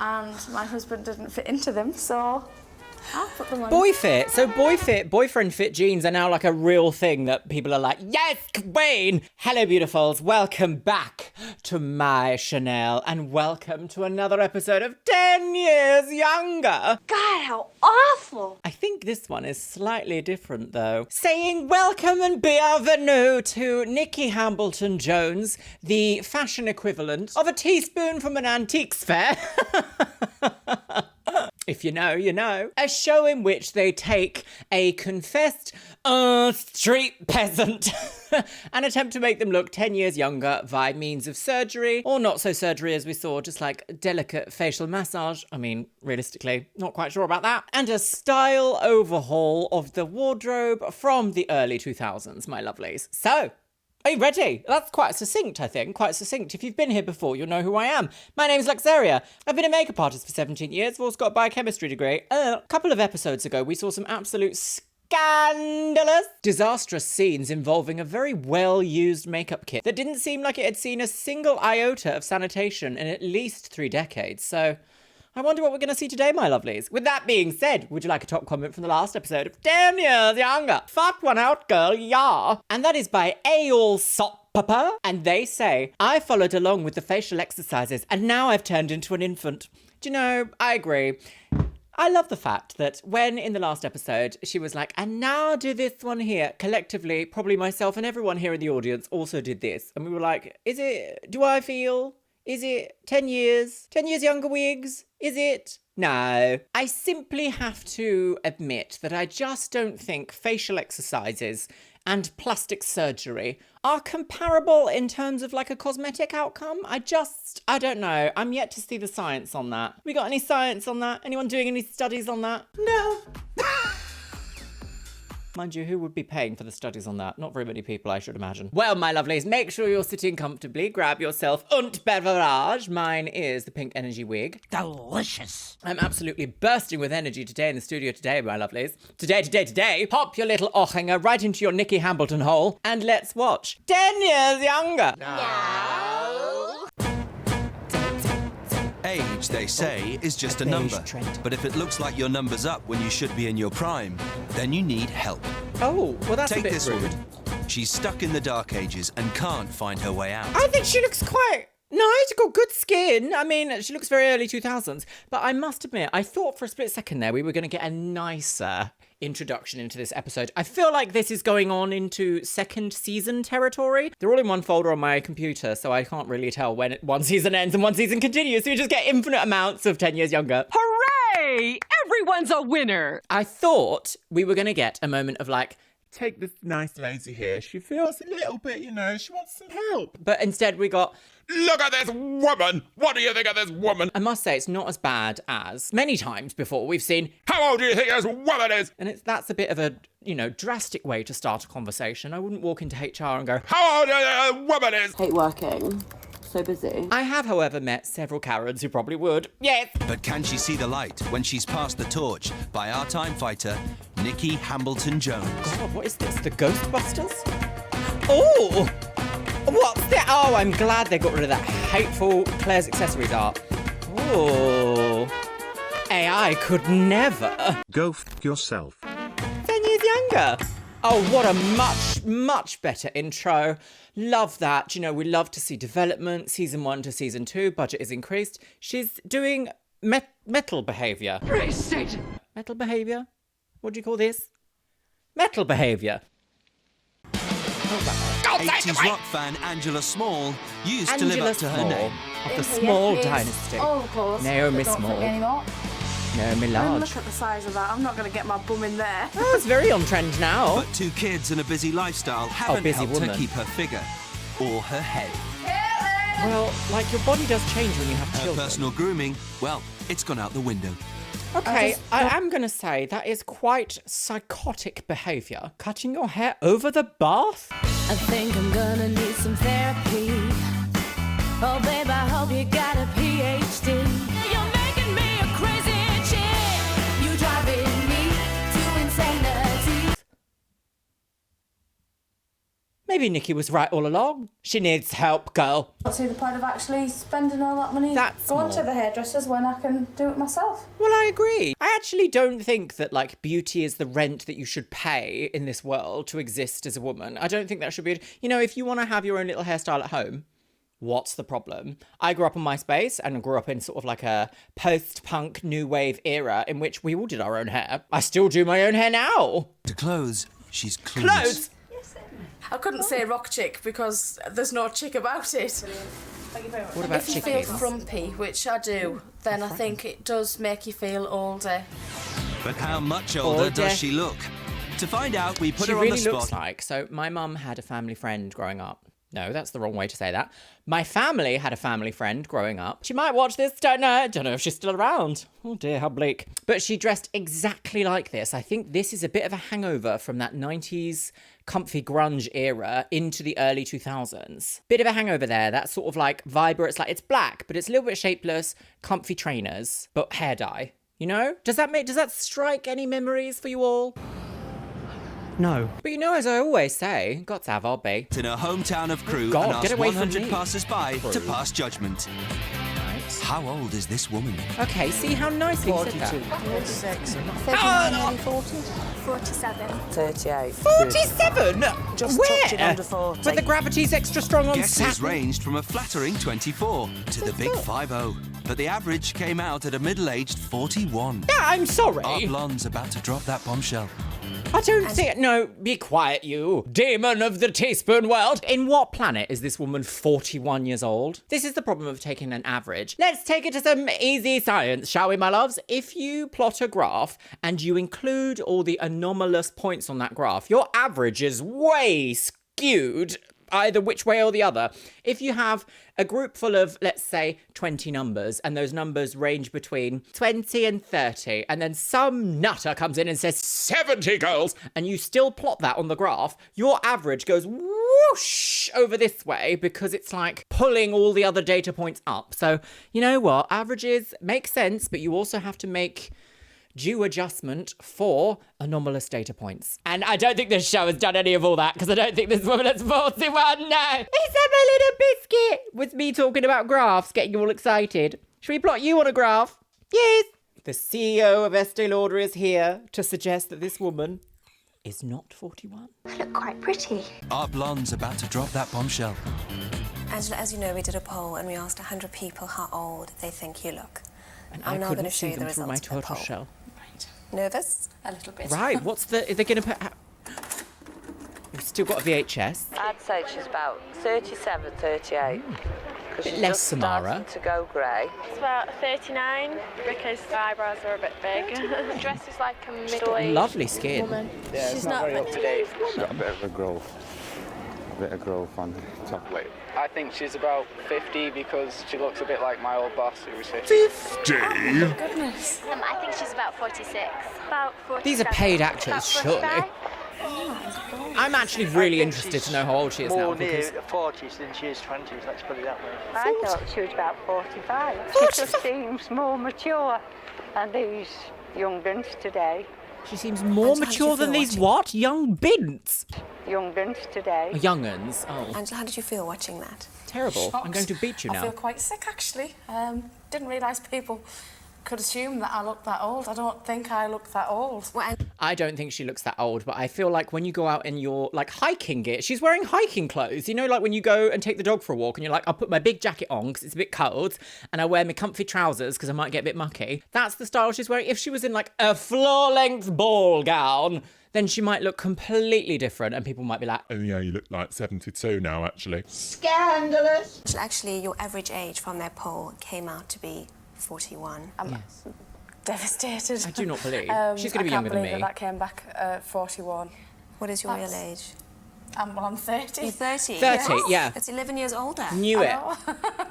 and my husband didn't fit into them, so I'll put them on. Boy fit. So boyfriend fit jeans are now like a real thing that people are like, yes, Queen! Hello, beautifuls. Welcome back to my Chanel and welcome to another episode of 10 Years Younger. God, how awful. I think this one is slightly different though. Saying welcome and bienvenue to Nikki Hambleton-Jones, the fashion equivalent of a teaspoon from an antiques fair. If you know, you know. A show in which they take a confessed street peasant and attempt to make them look 10 years younger via means of surgery, or not so surgery as we saw, just like delicate facial massage. I mean, realistically, not quite sure about that. And a style overhaul of the wardrobe from the early 2000s, my lovelies. So, are you ready? That's quite succinct, I think. Quite succinct. If you've been here before, you'll know who I am. My name's Luxeria. I've been a makeup artist for 17 years. I've also got a biochemistry degree. A couple of episodes ago, we saw some absolute scandalous, disastrous scenes involving a very well-used makeup kit that didn't seem like it had seen a single iota of sanitation in at least 3 decades. So I wonder what we're going to see today, my lovelies. With that being said, would you like a top comment from the last episode of 10 Years Younger? Fuck one out, girl, yeah. And that is by Aol Sop Papa. And they say, I followed along with the facial exercises and now I've turned into an infant. Do you know, I agree. I love the fact that when in the last episode she was like, and now do this one here. Collectively, probably myself and everyone here in the audience also did this. And we were like, do I feel? Is it 10 years? 10 years younger wigs? Is it? No. I simply have to admit that I just don't think facial exercises and plastic surgery are comparable in terms of like a cosmetic outcome. I don't know. I'm yet to see the science on that. We got any science on that? Anyone doing any studies on that? No. Mind you, who would be paying for the studies on that? Not very many people, I should imagine. Well, my lovelies, make sure you're sitting comfortably. Grab yourself und beverage. Mine is the pink energy wig. Delicious. I'm absolutely bursting with energy today in the studio today, my lovelies. Today. Pop your little Ochinger right into your Nikki Hambleton hole and let's watch 10 Years Younger. No. Age, they say, is just a number. But if it looks like your number's up when you should be in your prime, then you need help. Oh, well that's Take a bit this rude. woman. She's stuck in the dark ages and can't find her way out. I think she looks quite nice. She's got good skin. I mean, she looks very early 2000s. But I must admit, I thought for a split second there we were going to get a nicer introduction into this episode. I feel like this is going on into second season territory. They're all in one folder on my computer, so I can't really tell when one season ends and one season continues. So you just get infinite amounts of 10 years younger. Hooray! Everyone's a winner. I thought we were going to get a moment of like, take this nice lady here. She feels a little bit, she wants some help. But instead we got, look at this woman! What do you think of this woman? I must say it's not as bad as many times before we've seen, How old do you think this woman is? and that's a bit of a, drastic way to start a conversation. I wouldn't walk into HR and go, How old do you think this woman is? Hate working. So busy. I have, however, met several Karens who probably would. Yes. But can she see the light when she's passed the torch by our time fighter, Nikki Hambleton-Jones? God, what is this? The Ghostbusters? Oh! What's that? Oh, I'm glad they got rid of that hateful Claire's Accessories art. Oh. AI could never. Go f yourself. 10 years younger. Oh, what a much better intro. Love that. We love to see development. Season 1 to season 2, budget is increased. She's doing metal behaviour. Metal behaviour? What do you call this? Metal behaviour. Don't take it 80s away! rock fan Angela Small used to live up to her name. Of the Small Dynasty. Oh, of course. Naomi Don't Small. think anymore. Naomi And Large. look at the size of that. I'm not going to get my bum in there. Oh, it's very on trend now. But 2 kids and a busy lifestyle haven't busy helped woman. her keep her figure or her head. Well, like your body does change when you have Her children. personal grooming, well, it's gone out the window. Okay, I am going to say that is quite psychotic behaviour. Cutting your hair over the bath? I think I'm gonna need some therapy. Oh, babe, I hope you got a PhD. You're making me a crazy chick. You driving me to insanity. Maybe Nikki was right all along. She needs help, girl. I see the point of actually spending all that money going to the hairdressers when I can do it myself. Well, I agree. I actually don't think that, like, beauty is the rent that you should pay in this world to exist as a woman. I don't think that should be... You know, if you want to have your own little hairstyle at home, what's the problem? I grew up on MySpace and grew up in sort of like a post-punk new wave era in which we all did our own hair. I still do my own hair now. To clothes, she's clueless. Clothes! I couldn't say rock chick because there's no chick about it. What about If you chickens? feel frumpy, which I do, then I think it does make you feel older. But how much older does she look? To find out, we put She her on the really spot. looks like... So my mum had a family friend growing up. No, that's the wrong way to say that. My family had a family friend growing up. She might watch this, don't know. Don't know if she's still around. Oh dear, how bleak. But she dressed exactly like this. I think this is a bit of a hangover from that 90s comfy grunge era into the early 2000s. Bit of a hangover there. That sort of like vibe where it's like, it's black, but it's a little bit shapeless, comfy trainers, but hair dye. You know? Does that strike any memories for you all? No. But you know, as I always say, got to have our be. In her hometown of Crewe God, and get asked away from 100 me. passers-by to Crewe. pass judgment. Right. How old is this woman? Okay, see how nicely you said that. 46. 47. 38. 47? Just Where? touching under 40. But the gravity's extra strong on Guesses Saturn. ranged from a flattering 24 to the big 50. But the average came out at a middle-aged 41. Yeah, I'm Our sorry. blonde's about to drop that bombshell. I don't see it. No, be quiet, you demon of the teaspoon world. In what planet is this woman 41 years old? This is the problem of taking an average. Let's take it to some easy science, shall we, my loves? If you plot a graph and you include all the anomalous points on that graph, your average is way skewed either which way or the other. If you have a group full of, let's say, 20 numbers, and those numbers range between 20 and 30, and then some nutter comes in and says 70 girls, and you still plot that on the graph, your average goes whoosh over this way because it's like pulling all the other data points up. So, you know what? Averages make sense, but you also have to make due adjustment for anomalous data points. And I don't think this show has done any of all that because I don't think this woman is 41. No, it's a little biscuit. With me talking about graphs, getting you all excited. Should we plot you on a graph? Yes. The CEO of Estee Lauder is here to suggest that this woman is not 41. I look quite pretty. Our blonde's about to drop that bombshell. Angela, as you know, we did a poll and we asked 100 people how old they think you look. And I'm I now couldn't going to show see you the them through my results of the turtle poll. shell. Nervous? A little bit. Right, what's the... Are they going to put... We've still got a VHS. I'd say she's about 37, 38. Because she's less just Samara. starting to go grey. It's about 39 because the eyebrows are a bit big. The dress is like a middle-aged Lovely skin. woman. Yeah, She's it's not very but up to date. She's got a bit of a growth. A bit of growth on the top weight. I think she's about 50 because she looks a bit like my old boss who was 50. 50? Goodness. I think she's about 46. About 47. These are paid actors, About surely. 45. I'm actually really interested to know how old she is now. More near Because 40s than she is 20s, let's put it that way. I thought she was about 45. She just seems more mature than these young guns today. she seems more Angela, how did mature you than feel these watching? what? Young bints. Young guns today. Young'uns. Oh, Angela, how did you feel watching that? terrible. I'm going to beat you I now. feel quite sick, actually. Didn't realise people could assume that I looked that old. I don't think I look that old. Well, I don't think she looks that old, but I feel like when you go out in your, like, hiking gear, she's wearing hiking clothes. You know, like when you go and take the dog for a walk and you're like, I'll put my big jacket on because it's a bit cold and I wear my comfy trousers because I might get a bit mucky. That's the style she's wearing. If she was in, like, a floor-length ball gown, then she might look completely different and people might be like, Oh yeah, you look like 72 now, actually. Scandalous! Actually, your average age from their poll came out to be 41. I'm devastated. I do not believe. She's going to be I younger can't than me. believe that came back 41. What is your real That's- age? I'm 30. You're 30? 30, yeah. That's 11 years older. Knew it.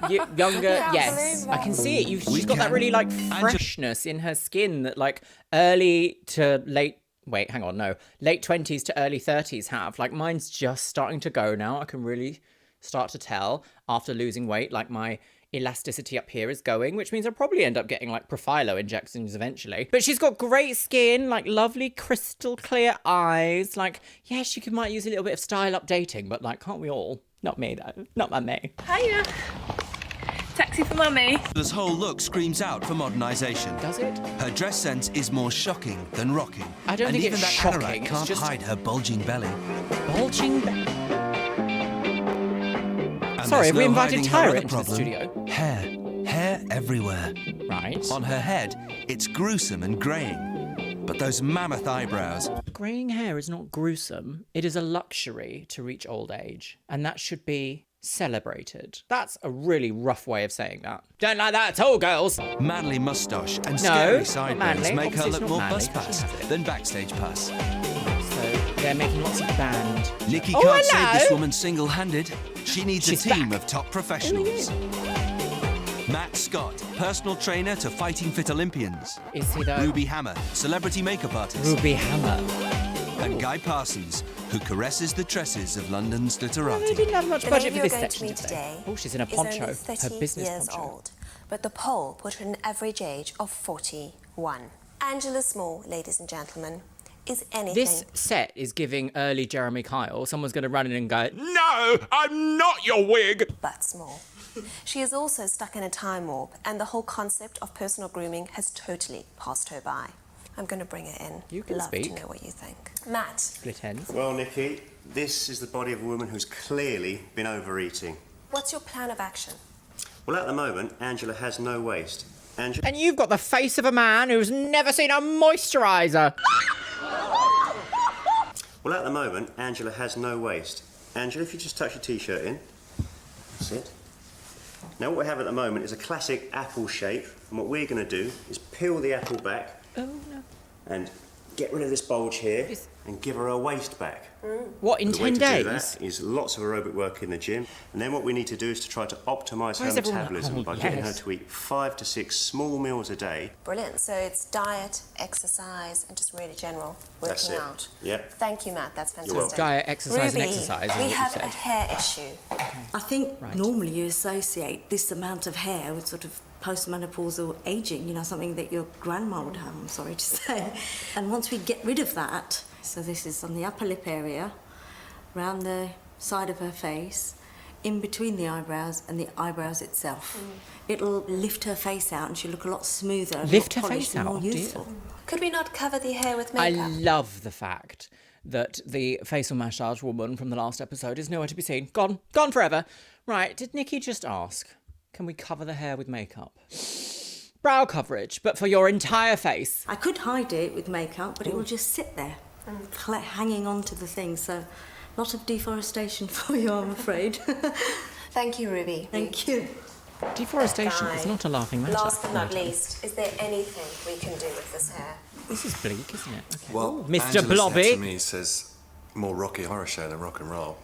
Younger, can't yes. believe I can see it. She's got can. that really, like, freshness in her skin that, like, early to late... Wait, hang on, no. Late 20s to early 30s have. Like, mine's just starting to go now. I can really start to tell after losing weight. Like, my elasticity up here is going, which means I'll probably end up getting like Profilo injections eventually. But she's got great skin, like lovely crystal clear eyes. Like, yeah, she might use a little bit of style updating, but like, can't we all? Not me though, not my me. Hiya. Taxi for mummy. This whole look screams out for modernisation. Does it? Her dress sense is more shocking than rocking. I don't think even it's that shocking, anorak it's can't just- hide her bulging belly. Bulging. And Sorry, there's have we no invited hiding her Tyra other into the problem. studio? Hair everywhere. Right. On her head, it's gruesome and greying. But those mammoth eyebrows. Greying hair is not gruesome. It is a luxury to reach old age. And that should be celebrated. That's a really rough way of saying that. Don't like that at all, girls. Manly moustache and No, scary not sideburns manly. make her Obviously look it's more not bus manly. pass than backstage pass. So they're making lots of band. Nikki Oh, can't save hello. this woman single-handed. She needs She's a team back. of top professionals. Matt Scott, personal trainer to Fighting Fit Olympians. Is he though? Ruby Hammer, celebrity makeup artist. Ruby Hammer. And Guy Parsons, who caresses the tresses of London's They glitterati. didn't have much The budget lady for you're this going to section meet today. today Oh, she's in a is poncho. only 30 Her business years poncho. old, but the poll put her an average age of 41. Angela Small, ladies and gentlemen, is anything This set is giving early Jeremy Kyle. Someone's going to run in and go, No, I'm not your wig. but small. She is also stuck in a time warp, and the whole concept of personal grooming has totally passed her by. I'm going to bring her in. You can Love speak. to know what you think. Matt. split ends. Well, Nikki, this is the body of a woman who's clearly been overeating. What's your plan of action? Well, at the moment, Angela has no waist. Angela... And you've got the face of a man who's never seen a moisturiser. Well, at the moment, Angela has no waist. Angela, if you just tuck your T-shirt in. That's it. Now, what we have at the moment is a classic apple shape, and what we're going to do is peel the apple back and get rid of this bulge here and give her waist back. What, in The way 10 to days? do that is lots of aerobic work in the gym, and then what we need to do is to try to optimise Why her is everyone like, metabolism "Oh, by getting her yes." to eat 5 to 6 small meals a day. Brilliant. So it's diet, exercise, and just really general That's working it. out. Yep. Thank you, Matt. That's fantastic. welcome. Diet, exercise, Ruby, and exercise is we what you have said. a hair issue. I think normally you associate this amount of hair with sort of postmenopausal aging, you know, something that your grandma would have, I'm sorry to say. And once we get rid of that, so this is on the upper lip area, round the side of her face, in between the eyebrows and the eyebrows itself. It'll lift her face out and she'll look a lot smoother, a Lift lot her polished face and out? more Oh, dear. youthful. Could we not cover the hair with I makeup? love the fact that the facial massage woman from the last episode is nowhere to be seen. Gone forever. Right, did Nikki just ask, can we cover the hair with makeup? Brow coverage, but for your entire face. I could hide it with makeup, but it will just sit there, hanging on to the thing. So, a lot of deforestation for you, I'm afraid. Thank you, Ruby. Thank you. Deforestation Guy, is not a laughing matter. Last but not Madam. least, is there anything we can do with this hair? This is bleak, isn't it? Okay. Well, Mr. Angela's Blobby. head to me says more Rocky Horror Show than rock and roll.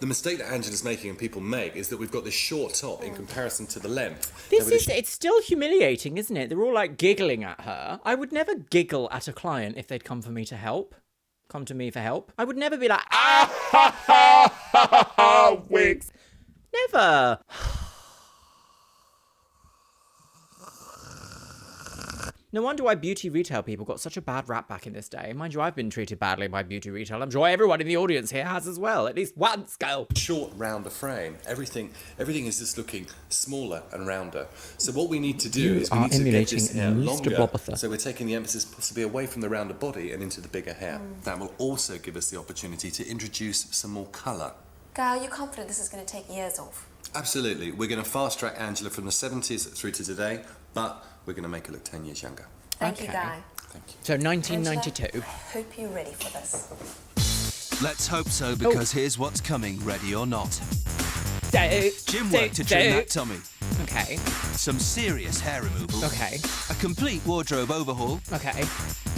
The mistake that Angela's making and people make is that we've got this short top in comparison to the length. This Now, with is, it's still humiliating, isn't it? They're all like giggling at her. I would never giggle at a client if they'd come for me to help. Come to me for help. I would never be like, ah, ha, ha, ha, ha, wigs. Never. No wonder why beauty retail people got such a bad rap back in this day. Mind you, I've been treated badly by beauty retail. I'm sure everyone in the audience here has as well. At least once, girl. short, rounder frame, everything is just looking smaller and rounder. So what we need to do You is we are need to get emulating this hair Mr. longer. Bobotha. So we're taking the emphasis possibly away from the rounder body and into the bigger hair. That will also give us the opportunity to introduce some more colour. Guy, are you confident this is going to take years off? Absolutely. We're going to fast track Angela from the 70s through to today, but we're going to make her look 10 years younger. Thank you, Okay. Guy. Thank you. So 1992. Angela, hope you're ready for this. Let's hope so, because here's what's coming, ready or not. Gym work to trim that tummy. Okay. Some serious hair removal. Okay. A complete wardrobe overhaul. Okay.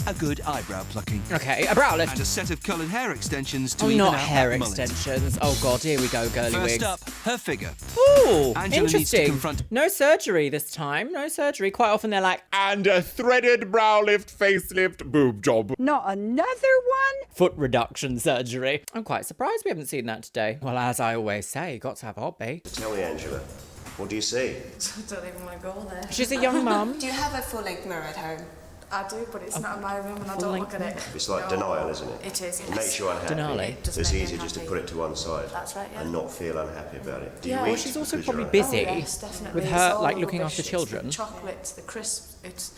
A good eyebrow plucking. Okay. A brow lift. And a set of coloured hair extensions to Oh, even not out hair that mullet. extensions. Oh, God, here we go, girly First wigs. up, her figure. Ooh, Angela needs to interesting. confront- No surgery this time. No surgery. Quite often they're like, And a threaded brow lift, facelift, boob job. Not another one? foot reduction surgery. I'm quite surprised we haven't seen that today. Well, as I always say, got to have a hobby. Tell me, Angela, What do you see? I don't even want to go there. She's a young mum. Do you have a full-length mirror at home? I do, but it's not in my room and I don't look at it. It's like denial, isn't it? It is, It yes. makes you unhappy. Denial. It's easy just to put it to one side. That's right, yeah. And not feel unhappy about it. Do you Yeah. eat Well, she's also because you're probably unhappy? busy. Oh, yes, definitely. with It's her, all like, looking rubbish. after It's children. the chocolates, the crisps, it's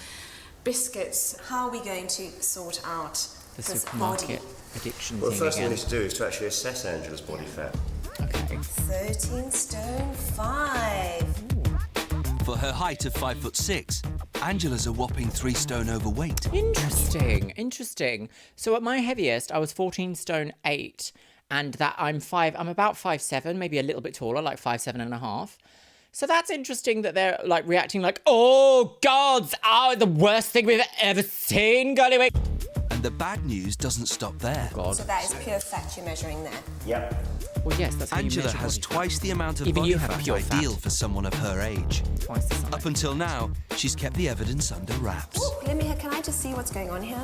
biscuits. How are we going to sort out The this supermarket body? addiction Well, the thing first thing we again. need to do is to actually assess Angela's body fat. Okay. 13 stone 5. For her height of 5'6", Angela's a whopping 3 stone overweight. Interesting. So at my heaviest, I was 14 stone 8, and that I'm about 5'7", maybe a little bit taller, like 5'7.5". So that's interesting that they're like reacting like, oh gods, the worst thing we've ever seen, girly week. And the bad news doesn't stop there. God. So that is pure fat you're measuring there. Yep. Well, yes, that's how you Angela measure has body fat. twice the amount of Even body you have fat pure fat. ideal for someone of her age. Twice the size. Up until now, she's kept the evidence under wraps. Ooh, can I just see what's going on here?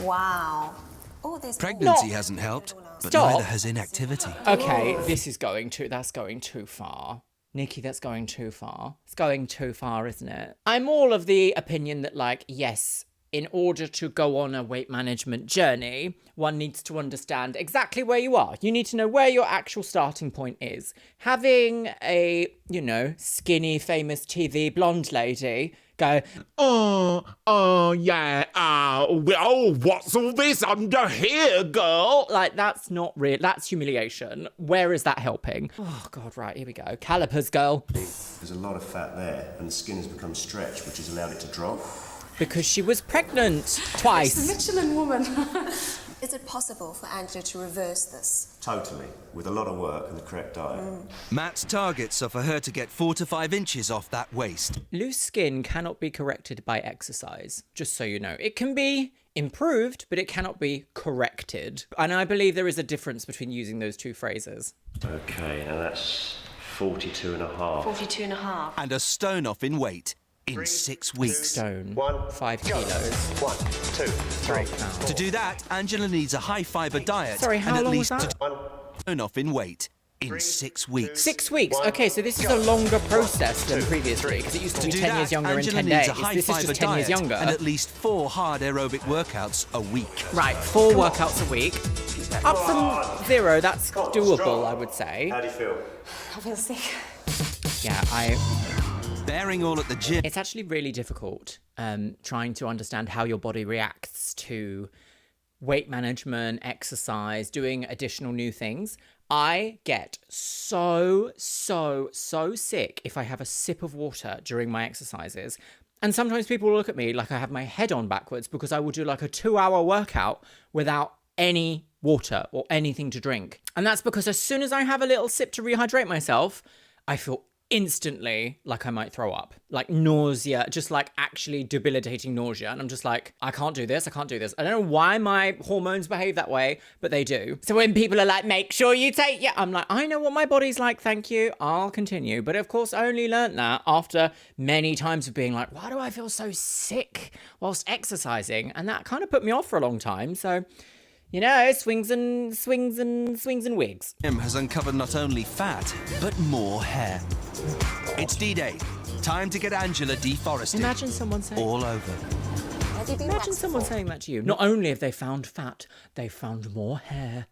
Wow. Oh, there's Pregnancy hasn't helped, but Stop. neither has inactivity. Okay, that's going too far. Nikki, that's going too far. It's going too far, isn't it? I'm all of the opinion that, like, yes, in order to go on a weight management journey, one needs to understand exactly where you are. You need to know where your actual starting point is. Having a, skinny, famous TV blonde lady go, what's all this under here, girl? like, that's not real. That's humiliation. Where is that helping? Oh, God, right, here we go. Calipers, girl. There's a lot of fat there, and the skin has become stretched, which has allowed it to drop. Because she was pregnant It's the twice. Michelin woman. Is it possible for Angela to reverse this? Totally, with a lot of work and the correct diet. Matt's targets are for her to get 4 to 5 inches off that waist. Loose skin cannot be corrected by exercise, just so you know. It can be improved, but it cannot be corrected. And I believe there is a difference between using those two phrases. Okay, now that's 42.5. 42.5. And a stone off in weight in 6 weeks. Stone, 5 go. kilos. 1, 2, 3. To do that, Angela needs a high-fibre diet Sorry, how and at long least was that? stone off in weight in 6 weeks. 6 weeks. Okay, so this is a longer process than previously, because it used to To be do 10 that, years younger Angela in 10 needs days. a high This is fibre just 10 years diet younger. and at least 4 hard aerobic workouts a week. Right, 4 workouts a week. Up from 0, that's doable, I would say. How do you feel? I feel sick. Yeah, Bearing all at the gym. It's actually really difficult trying to understand how your body reacts to weight management, exercise, doing additional new things. I get so sick if I have a sip of water during my exercises. And sometimes people will look at me like I have my head on backwards because I will do like a 2-hour workout without any water or anything to drink. And that's because as soon as I have a little sip to rehydrate myself, I feel instantly like I might throw up, like nausea, just like actually debilitating nausea. And I'm just like, I can't do this. I don't know why my hormones behave that way, but they do. So when people are like, make sure you take, I'm like, I know what my body's like, thank you, I'll continue. But of course, I only learnt that after many times of being like, why do I feel so sick whilst exercising? And that kind of put me off for a long time. So, swings and wigs. Jim has uncovered not only fat, but more hair. It's D-Day. Time to get Angela deforested. Imagine someone saying... all over. Imagine someone saying that to you. Not only have they found fat, they found more hair.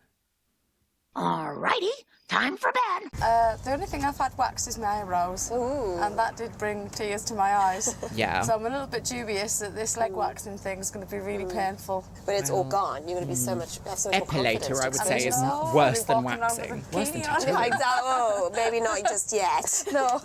Alrighty, time for bed. The only thing I've had waxed is my eyebrows. Ooh. And that did bring tears to my eyes. Yeah. So I'm a little bit dubious that this leg waxing thing is going to be really painful. But it's all gone. You're going to be have so much more confidence. Epilator, I would say, is No, worse I'll than be walking around waxing. with a Worse than bikini on. tattooing. Like that. Oh, maybe not just yet. No.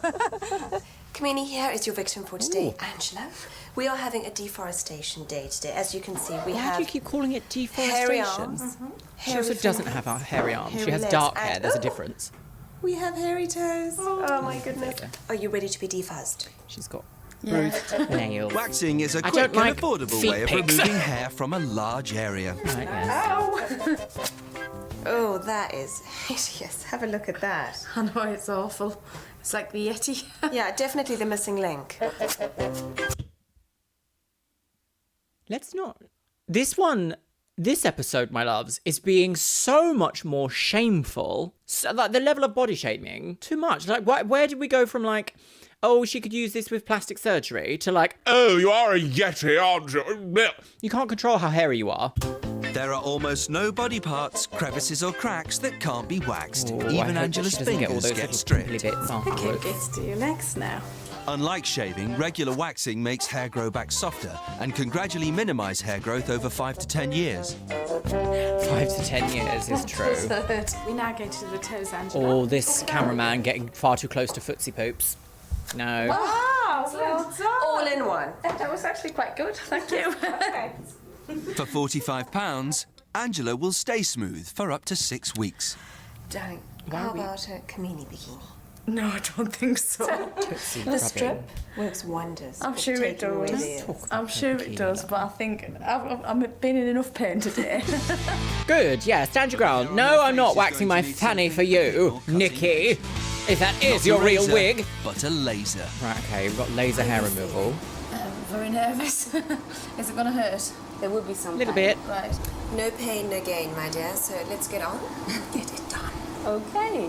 Kamini, here is your victim for today, Angela. We are having a deforestation day today. As you can see, we Why have... do you keep calling it deforestation? hairy arms. She also doesn't have a hairy arm. She has dark hair. There's a difference. We have hairy toes. Oh my goodness. Are you ready to be defuzzed? She's got bruised nails. Waxing is a I quick don't and like affordable feet way of pics. removing hair from a large area. Right, yes. Oh, that is hideous. Have a look at that. I know, it's awful. It's like the Yeti. Yeah, definitely the missing link. Let's not... This one This episode, my loves, is being so much more shameful. So, like, the level of body shaming, too much. Like, where did we go from, like, oh, she could use this with plastic surgery, to, like, oh, you are a yeti, aren't you? You can't control how hairy you are. There are almost no body parts, crevices or cracks that can't be waxed. Even Angela's fingers get stripped. Okay, gets to your legs now. Unlike shaving, regular waxing makes hair grow back softer and can gradually minimise hair growth over 5 to 10 years. 5 to 10 years is true. We now go to the toes, Angela. Or this cameraman getting far too close to footsie poops. No. Wow, well done. All in one. That was actually quite good, thank you. For £45, Angela will stay smooth for up to 6 weeks. Darling, how about a Kamini bikini? No, I don't think so. The strip works wonders. I'm sure it does. I'm sure it does, but I think I've been in enough pain today. Good, yeah, stand your ground. No, I'm not waxing my fanny for you, Nikki. If that is your real wig. But a laser. Right, okay, we've got laser hair removal. Very nervous. Is it going to hurt? There will be some Little pain. bit. Right. No pain, no gain, my dear. So let's get on and get it done. Okay.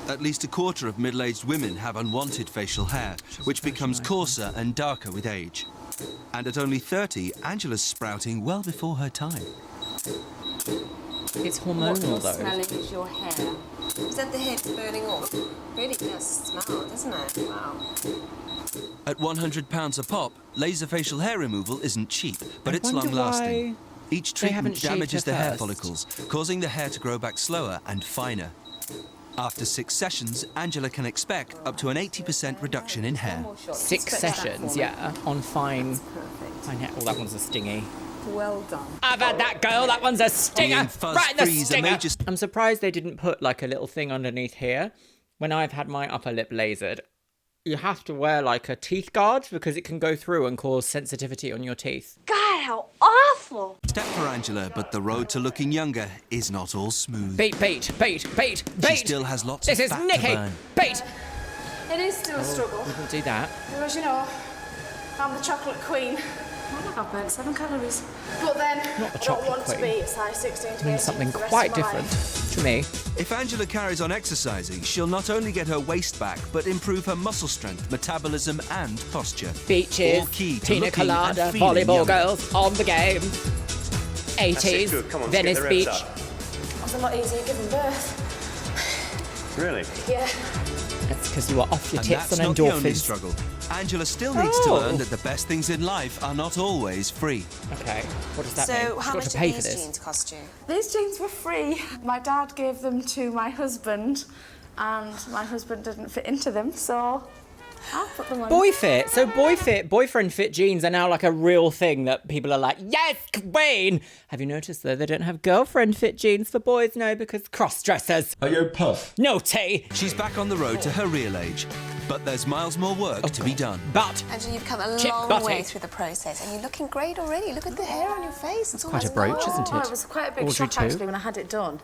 At least a quarter of middle-aged women have unwanted facial hair, which becomes coarser and darker with age. And at only 30, Angela's sprouting well before her time. It's hormonal, though. Smelling is your hair. Is that the hair burning off? Really does smell, doesn't it? Wow. At £100 a pop, laser facial hair removal isn't cheap, but it's wonder long-lasting. why Each they haven't treatment shaved damages her the hair first. follicles, causing the hair to grow back slower and finer. After 6 sessions, Angela can expect up to an 80% reduction in hair. 6 sessions, yeah, on fine hair. Oh, that one's a stingy. Well done. I've had that, girl. That one's a stinger. Fuzz Right in the freeze, a stinger. major- I'm surprised they didn't put like a little thing underneath here. When I've had my upper lip lasered, you have to wear like a teeth guard because it can go through and cause sensitivity on your teeth. God, how awful! Step for Angela, but the road to looking younger is not all smooth. Bait. She still has lots This of is fat Nikki. to burn. Bait. It is still a struggle. We can do that. Because, you know, I'm the chocolate queen. I've burnt 7 calories. But then, Not the I don't chocolate want to queen. be a size 16 to 18 Means something for the rest quite of my different life. to me. If Angela carries on exercising, she'll not only get her waist back, but improve her muscle strength, metabolism, and posture. Beaches, All key to pina looking and colada, feeling volleyball younger. girls on the game. 80s, Good. Come on, let's Venice get the Beach. revs up. It was a lot easier giving birth. Really? Yeah. That's because you are off your And tits that's on not the only endorphins. struggle. Angela still needs to learn that the best things in life are not always free. Okay, what does that mean? So She's how got much to did pay for these this. jeans cost you? These jeans were free. My dad gave them to my husband, and my husband didn't fit into them, so I'll put them on. Boy fit. So boyfriend fit jeans are now like a real thing that people are like, yes, queen. Have you noticed though they don't have girlfriend fit jeans for boys? No, because cross dressers. Are you puff? Naughty. She's back on the road to her real age, but there's miles more work to be done. But Angela, you've come a Chip long butty. way through the process, and you're looking great already. Look at the hair on your face. It's quite a almost brooch, long. isn't it? It was quite a big Audrey shock too. actually when I had it done,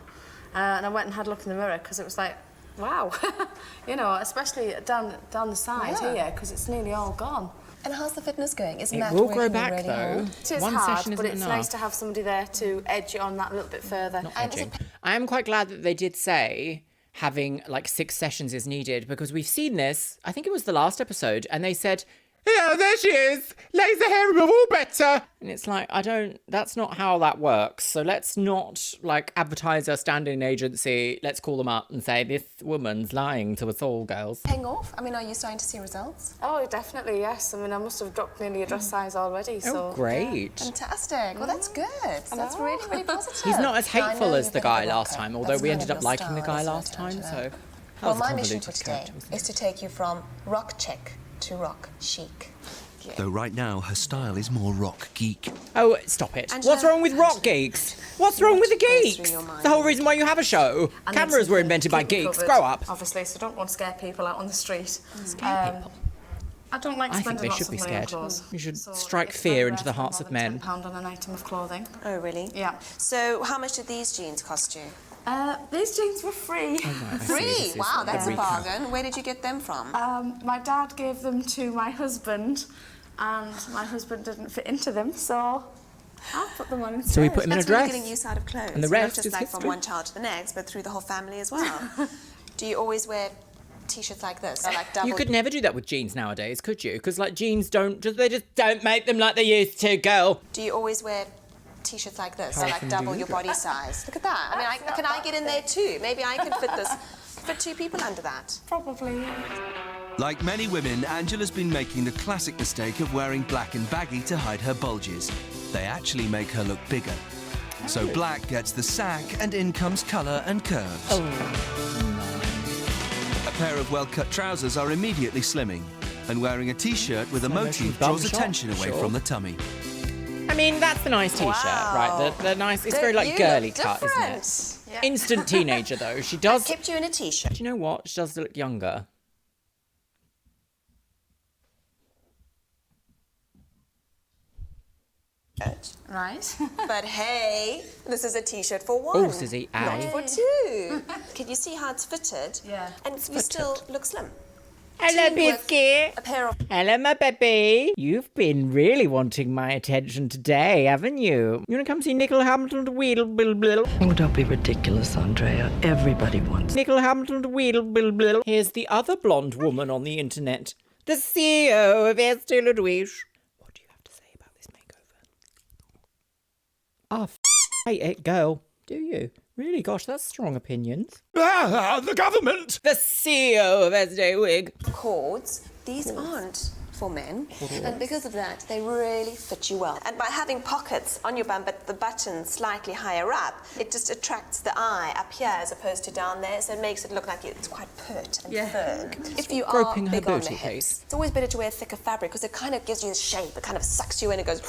and I went and had a look in the mirror because it was like, wow, you know, especially down the side here because it's nearly all gone. And how's the fitness going? Isn't it that will working grow back already though. hard? It is One hard, session but isn't it's enough. nice to have somebody there to edge it on that a little bit further. Not edging. I am quite glad that they did say having like 6 sessions is needed because we've seen this, I think it was the last episode, and they said, yeah, there she is, laser hair removal better. And it's like, that's not how that works. So let's not like advertise a stand-in agency. Let's call them up and say, this woman's lying to us all, girls. Paying off? I mean, are you starting to see results? Oh, definitely, yes. I mean, I must have dropped nearly a dress size already. So Great. Fantastic. Well, that's good. That's really, really positive. He's not as Now, I hateful know as you've the been a guy rocker. last time, although That's we kind ended of up your liking the style, guy isn't last it, time, Angela? so that Well, was a my mission for convoluted today character, wasn't is to take you from rock chic to rock chic. Though right now her style is more rock geek. Oh, stop it. Angela, What's wrong with rock geeks? What's wrong with the goes geeks? through your mind? The whole reason why you have a show. I need Cameras were something invented to by keep me geeks. covered, Grow up. Obviously, so don't want to scare people out on the street. Scare people. I don't like I think spending they lots should of be money on scared. clothes. You should So strike it's fear very into the rare for hearts more of than men. £10 on an item of clothing. Oh, really? Yeah. So, how much did these jeans cost you? These jeans were free. Free? Wow, that's a bargain. Where did you get them from? My dad gave them to my husband, and my husband didn't fit into them, so I'll put them on instead. So we put him in a That's really dress. getting use out of clothes. And the rest not just is like history. from one child to the next, but through the whole family as well. Do you always wear t-shirts like this? Or like double? You could never do that with jeans nowadays, could you? Because like jeans they just don't make them like they used to, girl. Do you always wear t-shirts like this? Or How like often double do you your do body size? Look at that. I mean, can I get in there too? Maybe I can fit 2 people under that. Probably, yeah. Like many women, Angela's been making the classic mistake of wearing black and baggy to hide her bulges. They actually make her look bigger. So black gets the sack and in comes colour and curves. A pair of well-cut trousers are immediately slimming, and wearing a t-shirt with a motif draws attention away from the tummy. I mean, that's the nice t-shirt, right? The nice, it's very like girly cut, isn't it? Yeah. Instant teenager though. She does. Kept you in a t-shirt. Do you know what? She does look younger. Right. But hey, this is a t-shirt for 1. Oh, Susie, not for 2. Can you see how it's fitted? Yeah. And you still look slim. Hello, Team with Biscuit. A pair of... Hello, my baby. You've been really wanting my attention today, haven't you? You want to come see Nickel Hamilton to Wheedle Bill Bill? Oh, don't be ridiculous, Andrea. Everybody wants... Nickel Hamilton to Wheedle Bill Bill. Here's the other blonde woman on the internet. The CEO of Estée Lauder. What do you have to say about this makeover? Hate it, girl. Do you? Really? Gosh, that's strong opinions. The government! The CEO of Estée Wig. Cords. These aren't for men. And because of that, they really fit you well. And by having pockets on your bum, but the button slightly higher up, it just attracts the eye up here as opposed to down there, so it makes it look like it's quite pert and firm. If you are Groping her big on the booty hips, case. it's always better to wear thicker fabric because it kind of gives you the shape. It kind of sucks you in and goes,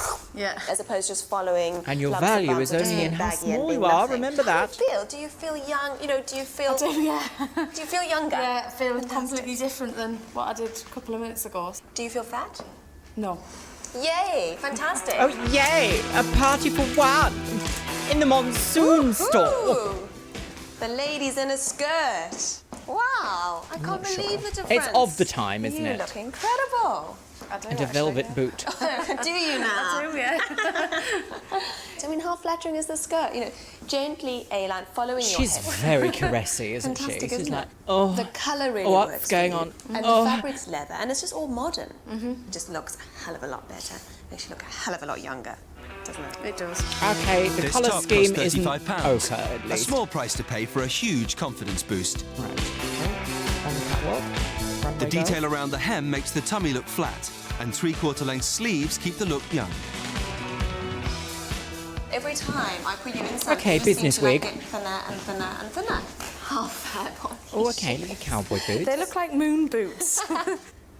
as opposed to just following. And your lumps and value bumps is or only in just how baggy and small being you are, nothing. remember that. Do you feel young? You know, do you feel... I do, yeah. Do you feel younger? Yeah, I feel completely different than what I did a couple of minutes ago. Do you feel fat? No. Yay! Fantastic. Oh, yay! A party for 1 in the monsoon store. The lady's in a skirt. Wow! I can't believe the difference. It's of the time, isn't You it? look incredible. I do, And a velvet boot. Do you now? I do, yeah. I mean, how flattering is the skirt? You know, gently A-line, following your She's hip. very caressy, isn't she? Fantastic, She's isn't like, it? oh. The colour really what's works going for you. on? And Oh. the fabric's leather, and it's just all modern. It just looks a hell of a lot better. Makes you look a hell of a lot younger, doesn't it? It does. Okay, the This colour top scheme costs isn't £35. ochre, at A least. small price to pay for a huge confidence boost. Right. On the catwalk. The Runway detail girls. around the hem makes the tummy look flat, and 3/4 length sleeves keep the look young. Every time I put you in something, Okay, you just business seem to, like, wig. get thinner and thinner and thinner. Half that body Oh, okay, shape. look at cowboy boots. They look like moon boots.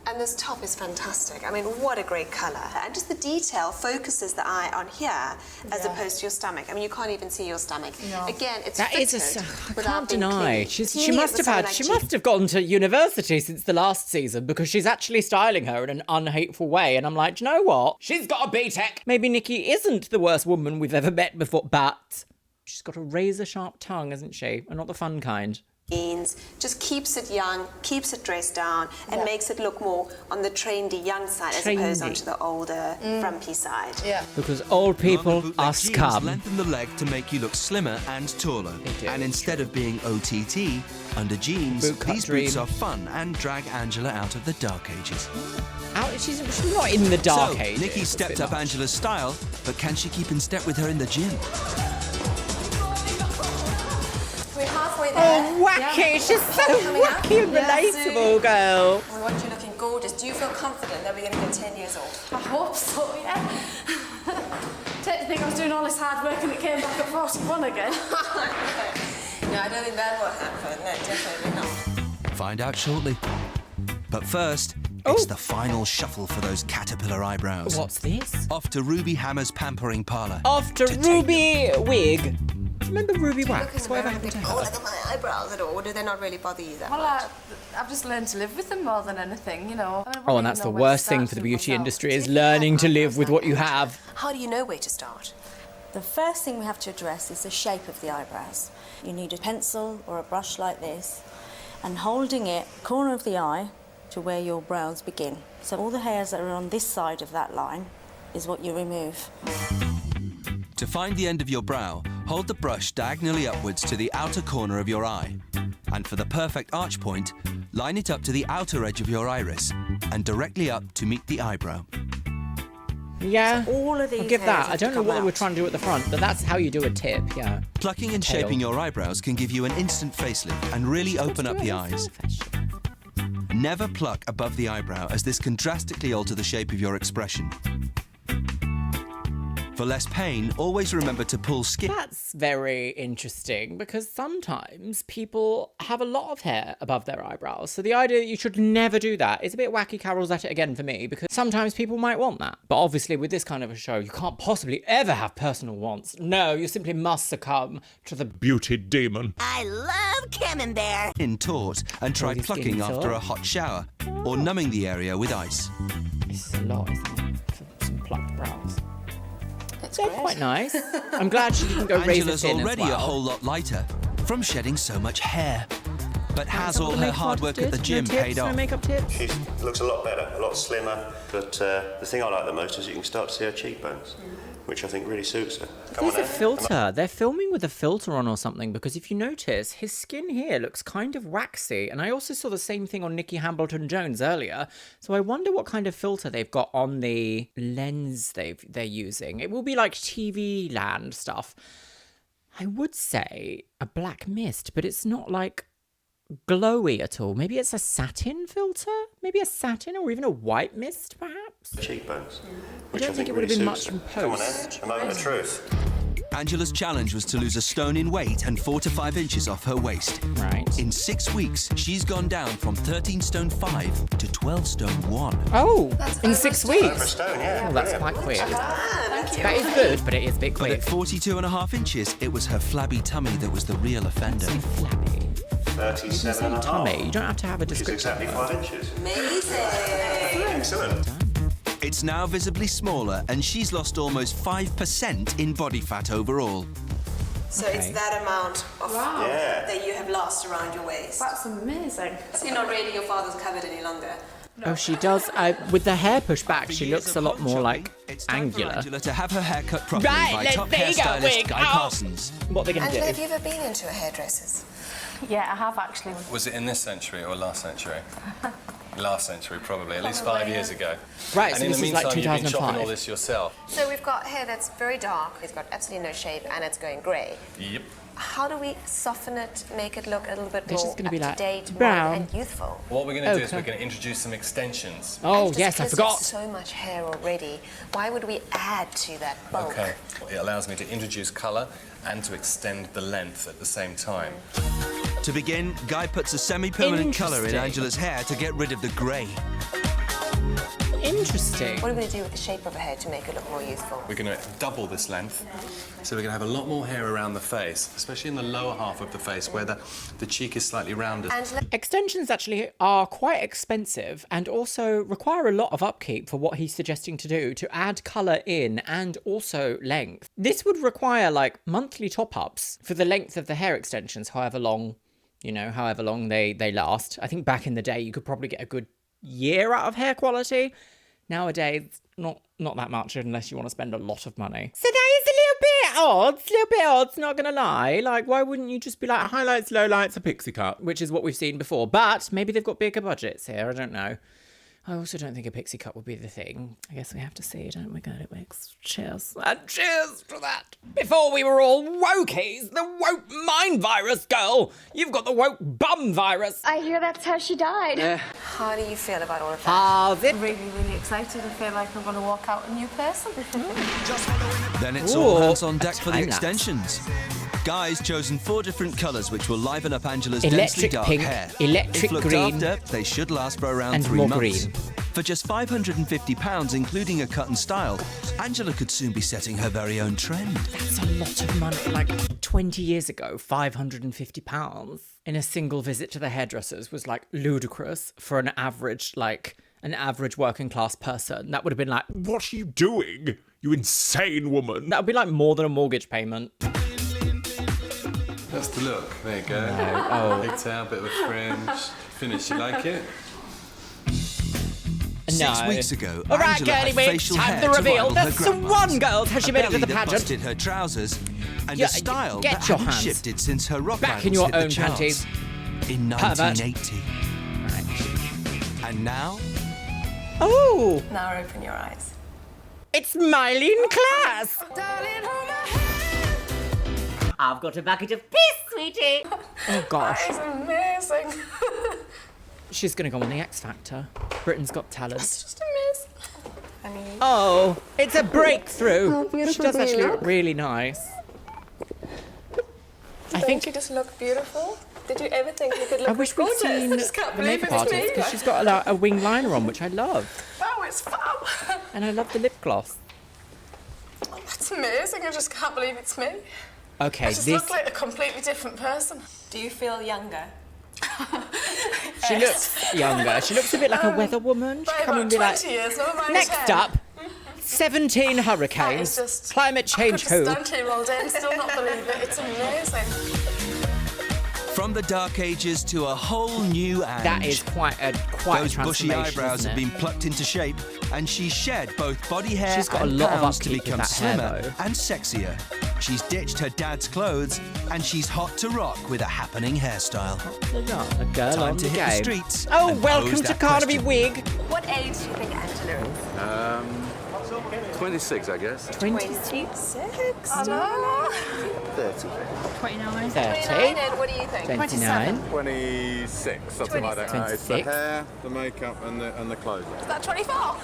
And this top is fantastic. I mean, what a great colour. And just the detail focuses the eye on here as opposed to your stomach. I mean, you can't even see your stomach. No. Again, it's That is fitted I without can't being deny. clingy. She Teeny must with have had. something She like must have gone to university since the last season because she's actually styling her in an unhateful way. And I'm like, do you know what? She's got a B-Tech. Maybe Nikki isn't the worst woman we've ever met before, but she's got a razor sharp tongue, hasn't she? And not the fun kind. jeans, just keeps it young, keeps it dressed down, and makes it look more on the trendy young side as opposed Trendy. onto the older, frumpy side. Yeah. Because old people Longer bootleg are jeans scum. lengthen the leg to make you look slimmer and taller. do, And instead of being OTT, under jeans, Boot cut these boots dream. are fun and drag Angela out of the dark ages. She's not in the dark So, ages. Nikki It's a stepped bit up much. Angela's style, but can she keep in step with her in the gym? We're halfway there. Oh, wacky. She's so Coming up. wacky and relatable, girl. We want you looking gorgeous. Do you feel confident that we're going to get 10 years old? I hope so, yeah. Don't think I was doing all this hard work and it came back at 41 again. No, I don't think that will happen. No, definitely not. Find out shortly. But first, it's the final shuffle for those caterpillar eyebrows. What's this? Off to Ruby Hammer's pampering parlour. Off to Ruby Wig. Do you remember Ruby Look in Wax? the Whatever mirror and happened to think, her? oh, look at my eyebrows at all. Or do they not really bother you that Well, much? I've just learned to live with them more than anything, you know. I don't Oh, really and that's know the where to worst thing start for the with beauty myself. industry is learning to live with what you have. How do you know where to start? The first thing we have to address is the shape of the eyebrows. You need a pencil or a brush like this and holding it corner of the eye to where your brows begin. So all the hairs that are on this side of that line is what you remove. To find the end of your brow, hold the brush diagonally upwards to the outer corner of your eye. And for the perfect arch point, line it up to the outer edge of your iris and directly up to meet the eyebrow. Yeah, So all of these I'll give hairs that. I have don't to know come what they were out. trying to do at the front, but that's how you do a tip, yeah. Plucking and Tail. shaping your eyebrows can give you an instant facelift and really open up the eyes. Never pluck above the eyebrow, as this can drastically alter the shape of your expression. For less pain, always remember to pull skin. That's very interesting because sometimes people have a lot of hair above their eyebrows. So the idea that you should never do that is a bit wacky Carol's at it again for me, because sometimes people might want that. But obviously with this kind of a show, you can't possibly ever have personal wants. No, you simply must succumb to the beauty demon. I love camembert. In taut and try Already plucking skin after sore. a hot shower or numbing the area with ice. This is a lot, isn't it? For some plucked brows. They're quite nice. I'm glad she didn't go razor Angela's thin already as well. a whole lot lighter from shedding so much hair. But has all her hard work at the gym paid off? makeup tips? She looks a lot better, a lot slimmer. But the thing I like the most is you can start to see her cheekbones, which I think really suits her. There's a filter. They're filming with a filter on or something, because if you notice, his skin here looks kind of waxy. And I also saw the same thing on Nikki Hambleton-Jones earlier. So I wonder what kind of filter they've got on the lens they're using. It will be like TV land stuff. I would say a black mist, but it's not like glowy at all. Maybe it's a satin filter? Maybe a satin or even a white mist, perhaps? Cheekbones. I don't think it would have been much in Come on, post. Em. A moment of truth. Angela's challenge was to lose a stone in weight and 4 to 5 inches off her waist. Right. In 6 weeks, she's gone down from 13 stone 5 to 12 stone 1. Oh, in 6 weeks? Over a stone, yeah. Oh, that's quite quick. Thank you. That is good, but it is a bit But quick. at 42.5 inches, it was her flabby tummy that was the real offender. Flabby. 37 and a half. Tummy. You don't have to have a Which is description. exactly 5 inches. Amazing. Excellent. It's now visibly smaller, and she's lost almost 5% in body fat overall. So it's that amount of Wow. Yeah. that you have lost around your waist. That's amazing. So you're not really your father's cupboard any longer. Oh, she does. With the hair pushed back, she looks a lot more like It's time for angular. Angela to have her hair cut properly Right, by let's top take a hairstylist wig Guy out. Parsons. What are they going Angela, to have do? you ever been into a hairdresser's? Yeah, I have actually. Was it in this century or last century? Last century, probably. At least 5 years ago. Right, And so in this the is like meantime, you've been 2005. chopping all this yourself. So we've got hair that's very dark, it's got absolutely no shape, and it's going grey. Yep. How do we soften it, make it look a little bit It's more just gonna be like up-to-date, brown. modern and youthful? What we're going to do is Okay. we're going to introduce some extensions. Oh, And yes, I because you have forgot. so much hair already, why would we add to that bulk? Okay. It allows me to introduce colour and to extend the length at the same time. To begin, Guy puts a semi-permanent colour in Interesting. Angela's hair to get rid of the grey. Interesting. What are we going to do with the shape of her hair to make it look more youthful? We're going to double this length. So we're going to have a lot more hair around the face, especially in the lower half of the face where the cheek is slightly rounder. Angela, Extensions actually are quite expensive and also require a lot of upkeep for what he's suggesting to do, to add colour in and also length. This would require like monthly top-ups for the length of the hair extensions, however long, however long they last. I think back in the day you could probably get a good year out of hair quality. Nowadays, not that much unless you want to spend a lot of money. So that is a little bit odd, not gonna lie. Like, why wouldn't you just be like, Highlights, lowlights, a pixie cut. which is what we've seen before, but maybe they've got bigger budgets here, I don't know. I also don't think a pixie cut would be the thing. I guess we have to see, don't we, Gertie Wicks? Cheers. And cheers to that. Before we were all wokies, the woke mind virus girl. You've got the woke bum virus. I hear that's how she died. how do you feel about all of that? How's it? Really, really excited. I feel like I'm going to walk out a new person. Then it's all Ooh, hands on deck for the time lapse. extensions. Guy's chosen 4 different colours which will liven up Angela's densely Electric dark pink, hair. electric if looked green, after, they should last for around and 3 more months. green. For just £550, including a cut and style, Angela could soon be setting her very own trend. That's a lot of money. Like 20 years ago, £550 in a single visit to the hairdressers was like ludicrous for an average working class person. That would have been like, What are you doing, you insane woman? that would be like more than a mortgage payment. That's the look. There you go. No. Oh. Pigtail, bit of a fringe. Finish. You like it? 6 weeks ago, All right, Angela girly had wig, facial time hair the to reveal. rival The her grandma's, Swan Girls has she a made it to belly the that pageant. busted her trousers, and Yeah, a style get that your hadn't hands shifted since her rock back in rivals your hit the own charts panties. in Pervert. 1980. And now, Oh, Now open your eyes. it's Miley in class. I've got a bucket of piss, sweetie. Oh gosh, That is amazing. she's gonna go on the X Factor. Britain's Got Talent. Just amazing. I mean, Oh, it's a breakthrough. How She beautiful does do you actually look? look really nice. I don't think you just look beautiful? Did you ever think you could look I wish we'd gorgeous? seen I just can't the believe makeup it's artist me. because she's got a wing liner on, which I love, Oh, it's fab. and I love the lip gloss. Oh, that's amazing. I just can't believe it's me. Okay, I just this look like a completely different person. Do you feel younger? she looks younger. She looks a bit like a weather woman. She By come and about be like, 20 years, never mind next 10. up, 17 hurricanes, That is just- climate change I could who? stand here all day and still not believe it. It's amazing. from the Dark Ages to a whole new Ange. That is quite a Those bushy transformation, eyebrows isn't have it? been plucked into shape, and she's shed both body hair She's got a and lot of pounds to upkeep with become that hair, slimmer though. and sexier. She's ditched her dad's clothes, and she's hot to rock with a happening hairstyle. A girl Time on to the hit game. the streets. Oh, and welcome pose to that Carnaby question. Wig. What age do you think Angela is? 26, I guess. 26? I know. 30. 29. 30. 29, and what do you think? 29. 26, something like that. It's the 26. hair, the makeup, and the clothes. Is that 24?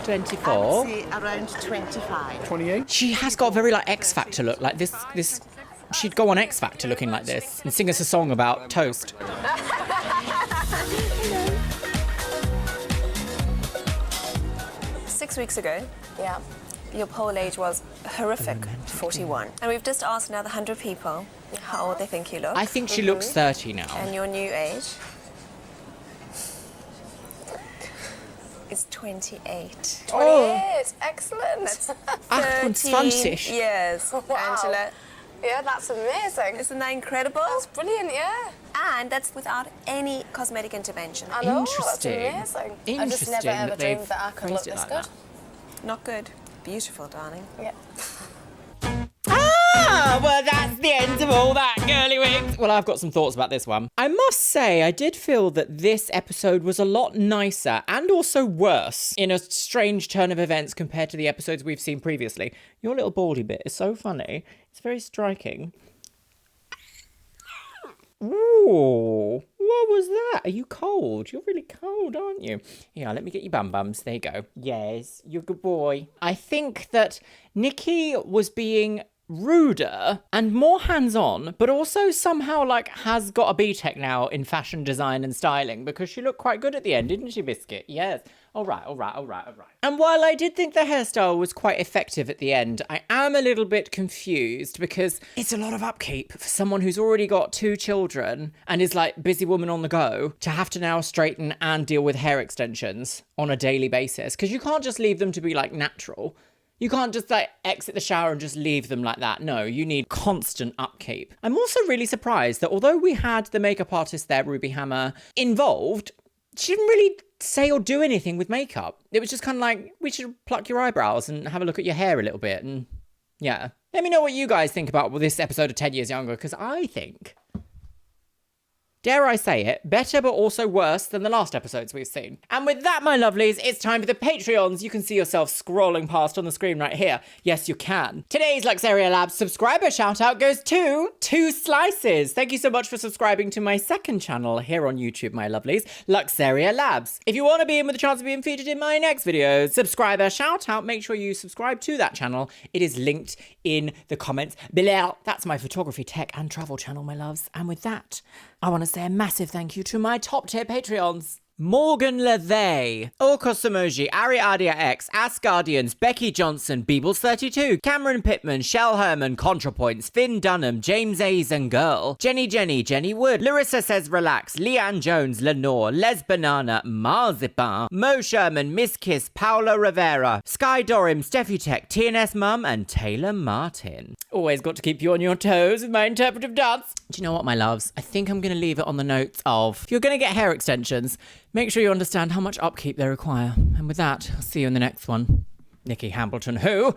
24. around 25. 28? She has got a very like X Factor look. Like this. She'd go on X Factor looking like this and sing us a song about toast. 6 weeks ago, Yeah. your poll age was horrific, 41. And we've just asked another 100 people how old they think you look. I think she looks 30 now. And your new age is 28. 28. Excellent. 28 years, Wow. Angela. Yeah, that's amazing. Isn't that incredible? That's brilliant, yeah. And that's without any cosmetic intervention. I know, Interesting. that's amazing. I just Interesting never ever that they've dreamed that I could look phrased it this like good. that. Not good. Beautiful, darling. Yeah. Ah, well, that's the end of all that, girly wigs. Well, I've got some thoughts about this one. I must say, I did feel that this episode was a lot nicer and also worse in a strange turn of events compared to the episodes we've seen previously. Your little baldy bit is so funny. It's very striking. Ooh, what was that? Are you cold? You're really cold, aren't you? Yeah, let me get you bum bums. There you go. Yes, you're a good boy. I think that Nikki was being ruder and more hands-on, but also somehow like has got a BTEC now in fashion design and styling because she looked quite good at the end, didn't she, Biscuit? Yes. All right. And while I did think the hairstyle was quite effective at the end, I am a little bit confused because it's a lot of upkeep for someone who's already got 2 children and is like busy woman on the go to have to now straighten and deal with hair extensions on a daily basis because you can't just leave them to be like natural. You can't just like exit the shower and just leave them like that. No, you need constant upkeep. I'm also really surprised that although we had the makeup artist there, Ruby Hammer, involved, she didn't really say or do anything with makeup. It was just kind of like, we should pluck your eyebrows and have a look at your hair a little bit. And yeah. Let me know what you guys think about this episode of 10 Years Younger, because I think, dare I say it, better but also worse than the last episodes we've seen. And with that, my lovelies, it's time for the Patreons. You can see yourself scrolling past on the screen right here. Yes, you can. Today's Luxeria Labs subscriber shout out goes to 2 Slices. Thank you so much for subscribing to my second channel here on YouTube, my lovelies, Luxeria Labs. If you want to be in with a chance of being featured in my next videos, subscriber shout out, make sure you subscribe to that channel. It is linked in the comments below. That's my photography, tech and travel channel, my loves. And with that, I want to say a massive thank you to my top tier Patreons. Morgan LeVay, Orcos Emoji, Ariadia X, Asgardians, Becky Johnson, Beebles32, Cameron Pittman, Shell Herman, ContraPoints, Finn Dunham, James A's and Girl, Jenny Wood, Larissa Says Relax, Leanne Jones, Lenore, Les Banana, Marzipan, Mo Sherman, Miss Kiss, Paula Rivera, Sky Dorim, Steffi Tech, TNS Mum, and Taylor Martin. Always got to keep you on your toes with my interpretive dance. Do you know what, my loves? I think I'm going to leave it on the notes of, if you're going to get hair extensions, Make sure you understand how much upkeep they require. And with that, I'll see you in the next one. Nikki Hambleton, who